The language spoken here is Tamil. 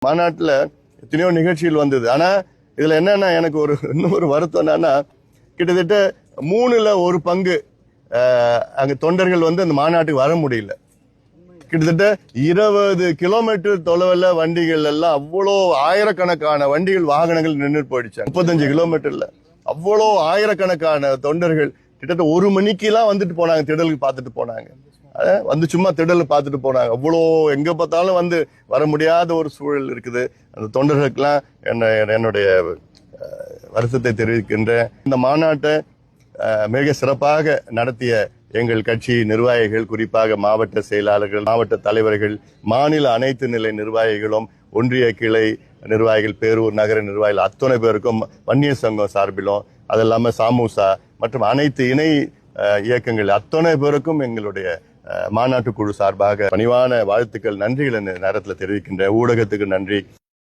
மாநாட்டில் எத்தனையோ நிகழ்ச்சிகள் வந்தது. ஆனா இதுல என்னன்னா எனக்கு இன்னொரு வருத்தம் என்னன்னா, கிட்டத்தட்ட 1/3 அங்க தொண்டர்கள் அந்த மாநாட்டுக்கு வர முடியல. கிட்டத்தட்ட 20 கிலோமீட்டர் தொலைவில் வண்டிகள் எல்லாம் அவ்வளோ ஆயிரக்கணக்கான வண்டிகள் வாகனங்கள் நின்று போயிடுச்சு. 35 கிலோமீட்டர்ல அவ்வளோ ஆயிரக்கணக்கான தொண்டர்கள் கிட்டத்தட்ட 1 மணிக்கெல்லாம் வந்துட்டு போனாங்க, திடலுக்கு பார்த்துட்டு போனாங்க. சும்மா திடல் பார்த்துட்டு போனாங்க. அவ்வளோ எங்க பார்த்தாலும் வர முடியாத ஒரு சூழல் இருக்குது. அந்த தொண்டர்களுக்கெல்லாம் என்னுடைய வருத்தத்தை தெரிவிக்கின்றேன். இந்த மாநாட்டை மிக சிறப்பாக நடத்திய எங்கள் கட்சி நிர்வாகிகள், குறிப்பாக மாவட்ட செயலாளர்கள், மாவட்ட தலைவர்கள், மாநில அனைத்து நிலை நிர்வாகிகளும், ஒன்றிய கிளை நிர்வாகிகள், பேரூர் நகர நிர்வாகிகள் அத்தனை பேருக்கும் வன்னியர் சங்கம் சார்பிலும், அது இல்லாமல் சாமூசா மற்றும் அனைத்து இணை இயக்கங்கள் அத்தனை பேருக்கும் எங்களுடைய மாநாட்டு குழு சார்பாக பணிவான வாழ்த்துக்கள், நன்றிகள் இந்த நேரத்தில் தெரிவிக்கின்ற ஊடகத்துக்கு நன்றி.